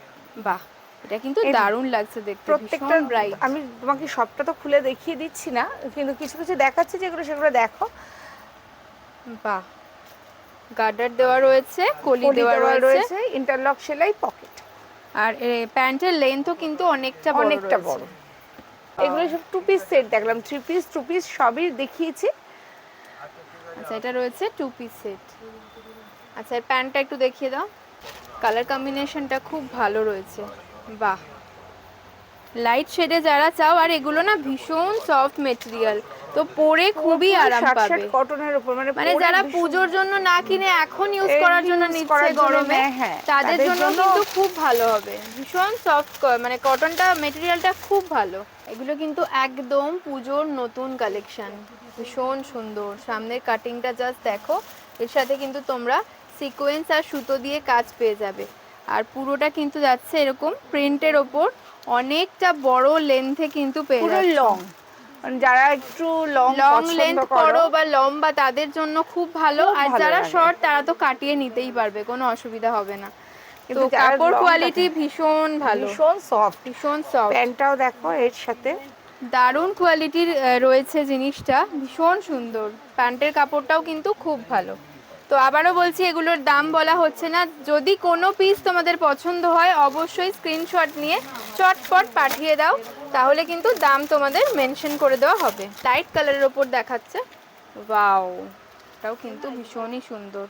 বাহ, এটা কিন্তু দারুণ লাগছে দেখতে, প্রত্যেকটা ব্রাইট। আমি তোমাকে সবটা তো খুলে দেখিয়ে দিচ্ছি না, কিন্তু কিছু কিছু দেখাচ্ছি যেগুলো, সেগুলো দেখো। বাহ, গার্ডার দেওয়া রয়েছে, কলি দেওয়া রয়েছে, ইন্টারলক সেলাই, পকেট। আর প্যান্টের লেন্থও কিন্তু অনেকটা বড়। এগুলো সব 2 পিস সেট দেখলাম, 3 পিস 2 পিস সবই দেখিয়েছি। আচ্ছা, এটা রয়েছে 2 পিস সেট। আচ্ছা, এই প্যান্টটা একটু দেখিয়ে দাও। কালার কম্বিনেশনটা খুব ভালো রয়েছে। বাহ, লাইট শেডে যারা চাও, আর এগুলো না ভীষণ সফট মেটেরিয়াল, তো পরে খুবই আরাম পাবে। কটনের উপর, মানে যারা পূজোর জন্য না কিনে এখন ইউজ করার জন্য নিচ্ছে গরমে, তাদের জন্য কিন্তু খুব ভালো হবে। ভীষণ সফট, মানে কটনটা মেটেরিয়ালটা খুব ভালো। এগুলো কিন্তু একদম পূজোর নতুন কালেকশন, ভীষণ সুন্দর। সামনের কাটিংটা জাস্ট দেখো, এর সাথে কিন্তু তোমরা সিকোয়েন্স আর সুতো দিয়ে কাজ পেয়ে যাবে। আর পুরোটা কিন্তু যাচ্ছে এরকম প্রিন্টের ওপর, অনেকটা বড় লেন্থে কিন্তু পেয়ে যাচ্ছে। পুরো লং, যারা একটু লং লেন্থ করো বা লম্বা, তাদের জন্য খুব ভালো। আর যারা শর্ট তারা তো কাটিয়ে নিতেই পারবে, কোনো অসুবিধা হবে না। তো কাপড় কোয়ালিটি ভীষণ ভালো, ভীষণ সফট। প্যান্টটাও দেখো, এর সাথে দারুণ কোয়ালিটির রয়েছে জিনিসটা, ভীষণ সুন্দর। প্যান্টের কাপড়টাও কিন্তু খুব ভালো। তো আবারও বলছি, এগুলোর দাম বলা হচ্ছে না। যদি কোনো পিস তোমাদের পছন্দ হয় অবশ্যই স্ক্রিনশট নিয়ে চটপট পাঠিয়ে দাও, তাহলে কিন্তু দাম তোমাদের মেনশন করে দেওয়া হবে। লাইট কালারের ওপর দেখাচ্ছে, ওয়াও, এটাও কিন্তু ভীষণই সুন্দর।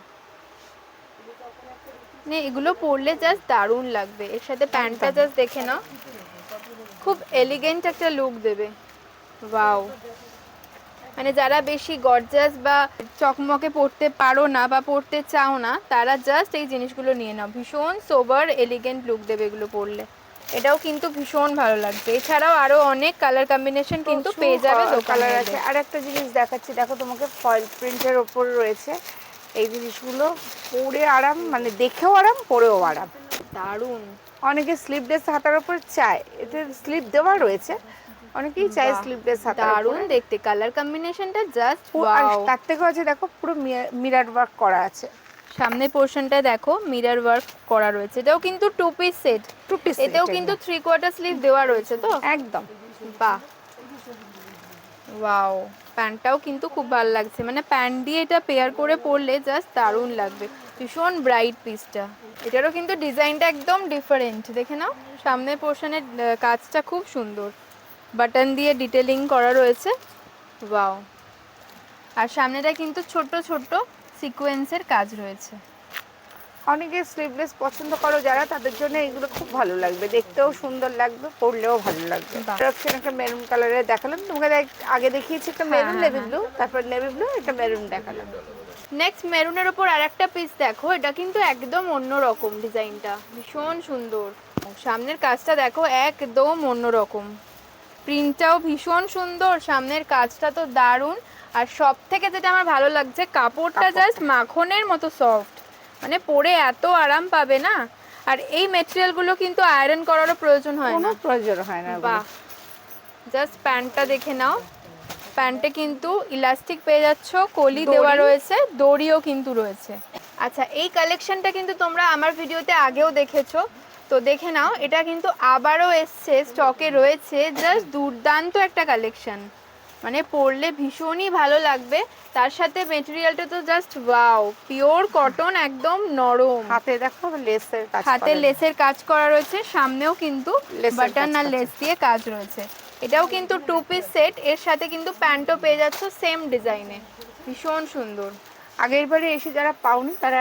মানে এগুলো পরলে জাস্ট দারুণ লাগবে। এর সাথে প্যান্টটা জাস্ট দেখে নাও, খুব এলিগেন্ট একটা লুক দেবে। ওয়াও, মানে যারা বেশি গর্জাস বা চকমকে পরতে পারো না বা পরতে চাও না, তারা জাস্ট এই জিনিসগুলো নিয়ে নাও। ভীষণ সোবার এলিগেন্ট লুক দেবে এগুলো পরলে। এটাও কিন্তু ভীষণ ভালো লাগবে। এছাড়াও আরো অনেক কালার কম্বিনেশন কিন্তু পেয়ে যাবে দোকানে। আছে আর একটা জিনিস দেখাচ্ছি, দেখো তোমাকে ফয়েল প্রিন্টের ওপর রয়েছে এই জিনিসগুলো। পরে আরাম, মানে দেখেও আরাম, পরেও আরাম, দারুণ। অনেকে স্লিভলেস হাতার উপর চায়, এতে স্লিভ দেওয়া রয়েছে, অনেকেই চায় স্লিভলেস হাতার। দারুণ দেখতে, কালার কম্বিনেশনটা জাস্ট ওয়াও। তার থেকেও আছে দেখো, পুরো মিরর ওয়ার্ক করা আছে। সামনের পোরশনটা দেখো, মিরর ওয়ার্ক করা রয়েছে। এটাও কিন্তু 2 পিস সেট। এতেও কিন্তু 3/4 স্লিভ দেওয়া রয়েছে তো একদম। বাহ, ওয়াও, প্যান্টটাও কিন্তু খুব ভালো লাগছে। মানে প্যান্ট দিয়ে এটা পেয়ার করে পরলে জাস্ট দারুণ লাগবে। ভীষণ ব্রাইট পিসটা। এটারও কিন্তু ডিজাইনটা একদম ডিফারেন্ট, দেখে নাও। সামনের পোরশনের কাজটা খুব সুন্দর, বাটন দিয়ে ডিটেলিং করা রয়েছে। ওয়াও, আর সামনেটা কিন্তু ছোট ছোট সিকোয়েন্সের কাজ রয়েছে। অনেকে স্লিভলেস পছন্দ করো যারা, তাদের জন্য এগুলো খুব ভালো লাগবে, দেখতেও সুন্দর লাগবে, পরলেও ভালো লাগবে। বাহ। অপশন একটা মেরুন কালারের দেখালাম তোমাকে, আগে দেখিয়েছি একটা হ্যাঁ, মেরুন হ্যাঁ, নেভি হ্যাঁ। ব্লু, তারপর নেভি ব্লু, একটা মেরুন দেখালাম। নেক্সট মেরুনের ওপর আরেকটা পিস দেখো, এটা কিন্তু একদম অন্যরকম ডিজাইনটা, ভীষণ সুন্দর। সামনের কাজটা দেখো একদম অন্যরকম, প্রিন্টটাও ভীষণ সুন্দর, সামনের কাজটা তো দারুণ। আর সব থেকে যেটা আমার ভালো লাগছে, কাপড়টা জাস্ট মাখনের মতো সফট, মানে পরে এত আরাম পাবে না। আর এই মেটেরিয়ালগুলো কিন্তু আয়রন করারও প্রয়োজন হয় কোনো না। প্রয়োজন হয় না। বাহ, জাস্ট প্যান্টটা দেখে নাও, প্যান্টে কিন্তু ইলাস্টিক পেয়ে যাচ্ছ, কলি দেওয়া রয়েছে, দড়িও কিন্তু রয়েছে। আচ্ছা, এই কালেকশনটা কিন্তু তোমরা আমার ভিডিওতে আগেও দেখেছো, তো দেখে নাও, এটা কিন্তু আবারও এসছে, স্টকে রয়েছে। জাস্ট দুর্দান্ত একটা কালেকশন, মানে পরলে ভীষণই ভালো লাগবে। তার সাথে মেটেরিয়ালটা তো জাস্ট ওয়াও, পিওর কটন, একদম নরম। হাতে দেখো লেসের কাজ, হাতে লেসের কাজ করা রয়েছে, সামনেও কিন্তু বাটন আর লেস দিয়ে কাজ রয়েছে। এটাও কিন্তু 2 পিস সেট, এর সাথে কিন্তু প্যান্টও পেয়ে যাচ্ছ সেম ডিজাইনে, ভীষণ সুন্দর। আগের বারে এসে যারা পাওনি তারা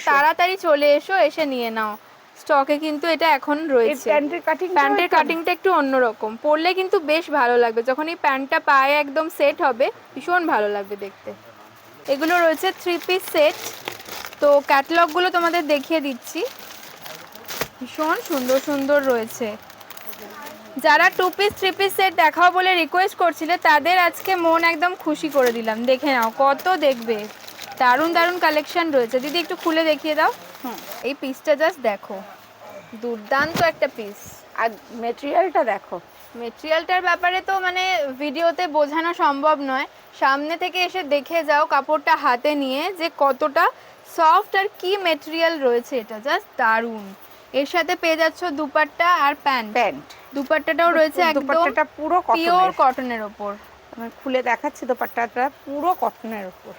তাড়াতাড়ি চলে এসো, এসে নিয়ে নাও, স্টকে কিন্তু এটা এখন রয়েছে। প্যান্টের কাটিংটা একটু অন্যরকম, পরলে কিন্তু বেশ ভালো লাগবে, যখন এই প্যান্টটা পায়ে একদম সেট হবে ভীষণ ভালো লাগবে দেখতে। এগুলো রয়েছে 3 পিস সেট, তো ক্যাটালগুলো তোমাদের দেখিয়ে দিচ্ছি, ভীষণ সুন্দর সুন্দর রয়েছে। যারা 2 পিস 3 পিস সেট দেখাও বলে রিকোয়েস্ট করছিলে, তাদের আজকে মন একদম খুশি করে দিলাম। দেখে নাও, কত দেখবে, দারুণ দারুণ কালেকশন রয়েছে। দিদি একটু খুলে দেখিয়ে দাও। এই পিসটা জাস্ট দেখো, দুর্দান্ত একটা পিস। আর মেটেরিয়ালটা দেখো, মেটেরিয়ালটার ব্যাপারে তো মানে ভিডিওতে বোঝানো সম্ভব নয়, সামনে থেকে এসে দেখে যাও কাপড়টা হাতে নিয়ে, যে কতটা সফট আর কি মেটেরিয়াল রয়েছে, এটা জাস্ট দারুণ। এর সাথে পেয়ে যাচ্ছ দুপাট্টা আর প্যান্ট। দুপাট্টাটাও রয়েছে একদম পুরো পিওর কটনের ওপর। আমি খুলে দেখাচ্ছি, দুপাট্টাটা পুরো কটনের ওপর।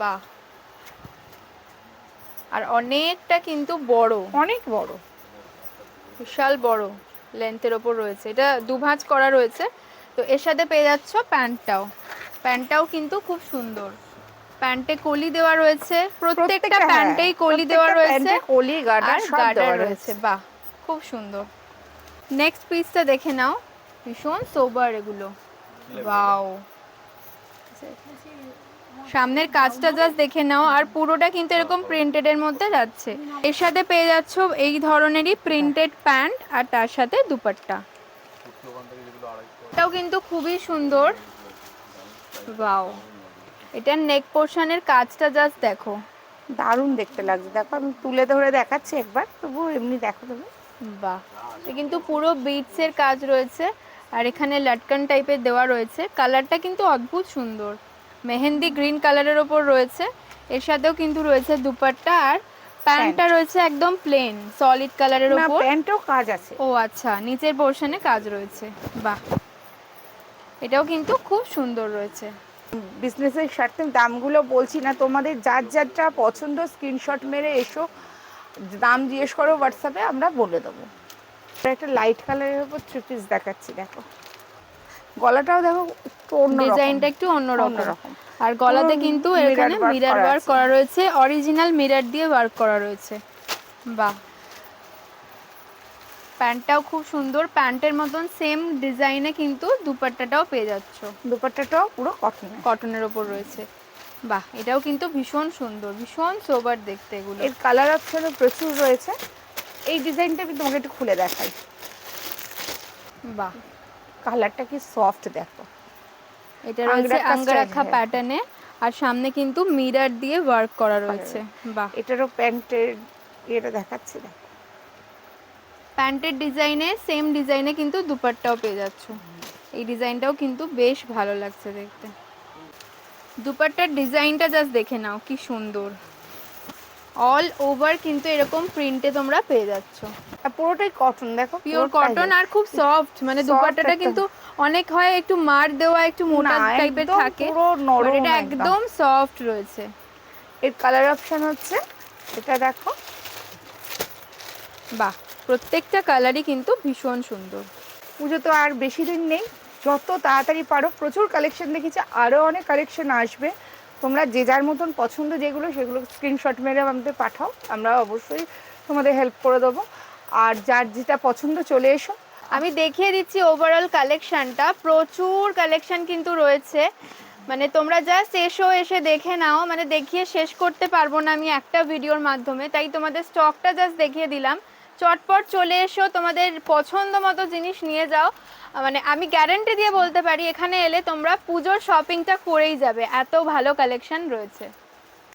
বাহ, আর অনেকটা কিন্তু বড়, অনেক বড়, বিশাল বড় লেন্থের ওপর রয়েছে, এটা দুভাঁজ করা রয়েছে। তো এর সাথে পেয়ে যাচ্ছ প্যান্টটাও কিন্তু খুব সুন্দর, প্যান্টে কলি দেওয়া রয়েছে, প্রত্যেকটা প্যান্টেই কলি দেওয়া রয়েছে, কলি গার্ডার সব দেওয়া রয়েছে। বাহ, খুব সুন্দর। নেক্সট পিসটা দেখে নাও, ভীষণ সোবার এগুলো, ওয়াও। সামনের কাজটা জাস্ট দেখে নাও, আর পুরোটা কিন্তু এরকম প্রিন্টেড এর মধ্যে যাচ্ছে। এর সাথে পেয়ে যাচ্ছ এই ধরনেরই প্রিন্টেড প্যান্ট, আর তার সাথে দুপাট্টা। এটাও কিন্তু খুবই সুন্দর, ওয়াও। এটার নেক পোর্শনের কাজটা জাস্ট দেখো, দারুণ দেখতে লাগছে। দেখো আমি তুলে ধরে দেখাচ্ছি একবার, তবু এমনি দেখো তুমি। বাহ, এটা কিন্তু পুরো বিটসের কাজ রয়েছে, আর এখানে লটকন টাইপের দেওয়া রয়েছে। কালারটা কিন্তু অদ্ভুত সুন্দর, মেহেন্দি গ্রিন কালারের ওপর রয়েছে। এর সাথেও কিন্তু রয়েছে দুপাট্টা, আর প্যান্টটা রয়েছে একদম প্লেন সলিড কালারের ওপর। প্যান্টেও কাজ আছে। ও আচ্ছা, নিচের পোর্শনে কাজ রয়েছে। বাহ, এটাও কিন্তু খুব সুন্দর রয়েছে। বিজনেসের স্বার্থে দামগুলো বলছি না, তোমাদের যার যারটা পছন্দ স্ক্রিনশট মেরে এসো, দাম জিজ্ঞেস করো হোয়াটসঅ্যাপে, আমরা বলে দেবো। একটা লাইট কালারের উপর 3 পিস দেখাচ্ছি, দেখো গলাটাও দেখো, ডিজাইনটা একটু অন্যরকম, আর গলাতে কিন্তু এখানে মিরর ওয়ার্ক করা রয়েছে, অরিজিনাল মিরর দিয়ে ওয়ার্ক করা রয়েছে। বাহ, প্যান্টটাও খুব সুন্দর, প্যান্টের মতন সেম ডিজাইনে কিন্তু দুপাট্টাটাও পেয়ে যাচ্ছ। দুপাট্টাটাও পুরো কটনের ওপর রয়েছে। বাহ, এটাও কিন্তু ভীষণ সুন্দর, ভীষণ সোবার দেখতে এগুলো। এর কালার অপশনও প্রচুর রয়েছে। এই ডিজাইনটা আমি তোমাকে একটু খুলে দেখাই। বাহ, কালারটা কি সফট দেখো, এটা রয়েছে আঙ্গারাখা প্যাটার্নে, আর সামনে কিন্তু মিরর দিয়ে ওয়ার্ক করা রয়েছে। বাহ, এটারও প্যান্টের এটা দেখাচ্ছি, দেখো প্যান্টের ডিজাইনে সেম ডিজাইনে কিন্তু দুপাট্টাও পেয়ে যাচ্ছ। এই ডিজাইনটাও কিন্তু বেশ ভালো লাগছে দেখতে। দুপাট্টার ডিজাইনটা জাস্ট দেখে নাও, কি সুন্দর, অল ওভার কিন্তু এরকম প্রিন্টে তোমরা পেয়ে যাচ্ছ। আর পুরোটাই কটন, দেখো পিওর কটন, আর খুব সফট, মানে দুপাট্টাটা কিন্তু অনেক হয় একটু মার দেওয়া, একটু মোটা টাইপের থাকে, পুরো নরম, এটা একদম সফট রয়েছে। এর কালার অপশন হচ্ছে এটা দেখো। বাহ, প্রত্যেকটা কালারই কিন্তু ভীষণ সুন্দর। পুজো তো আর বেশি দিন নেই, যত তাড়াতাড়ি পারো, প্রচুর কালেকশন দেখেছি, আরও অনেক কালেকশন আসবে, তোমরা যে যার মতন পছন্দ যেগুলো সেগুলো স্ক্রিনশট মেরে আমাদের পাঠাও, আমরা অবশ্যই তোমাদের হেল্প করে দেবো। আর যার যেটা পছন্দ চলে এসো। আমি দেখিয়ে দিচ্ছি ওভারঅল কালেকশনটা, প্রচুর কালেকশন কিন্তু রয়েছে, মানে তোমরা জাস্ট এসে দেখে নাও, মানে দেখিয়ে শেষ করতে পারবো না আমি একটা ভিডিওর মাধ্যমে, তাই তোমাদের স্টকটা জাস্ট দেখিয়ে দিলাম। চটপট চলে এসো, তোমাদের পছন্দ মতো জিনিস নিয়ে যাও, মানে আমি গ্যারান্টি দিয়ে বলতে পারি এখানে এলে তোমরা পুজোর শপিংটা করেই যাবে, এত ভালো কালেকশন রয়েছে।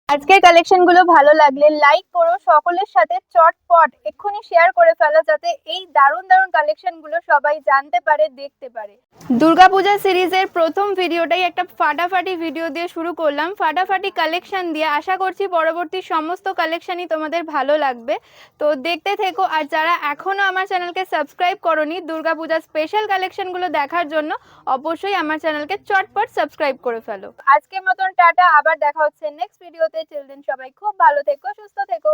আজকের কালেকশনগুলো ভালো লাগলে লাইক করো, সকলের সাথে চটপট এক্ষুনি শেয়ার করে ফেলো, যাতে এই দারুণ দারুণ কালেকশনগুলো সবাই জানতে পারে, দেখতে পারে। দুর্গাপূজা সিরিজের প্রথম ভিডিওটাই একটা ফাটাফাটি ভিডিও দিয়ে শুরু করলাম, ফাটাফাটি কালেকশন দিয়ে। আশা করছি পরবর্তী সমস্ত কালেকশনই তোমাদের ভালো লাগবে, তো দেখতে থেকো। আর যারা এখনও আমার চ্যানেলকে সাবস্ক্রাইব করোনি দুর্গাপূজার স্পেশাল কালেকশনগুলো দেখার জন্য, অবশ্যই আমার চ্যানেলকে চটপট সাবস্ক্রাইব করে ফেলো। আজকের মতন টাটা, আবার দেখা হচ্ছে নেক্সট ভিডিওতে। চিলড্রেন সবাই খুব ভালো থেকো, সুস্থ থেকো।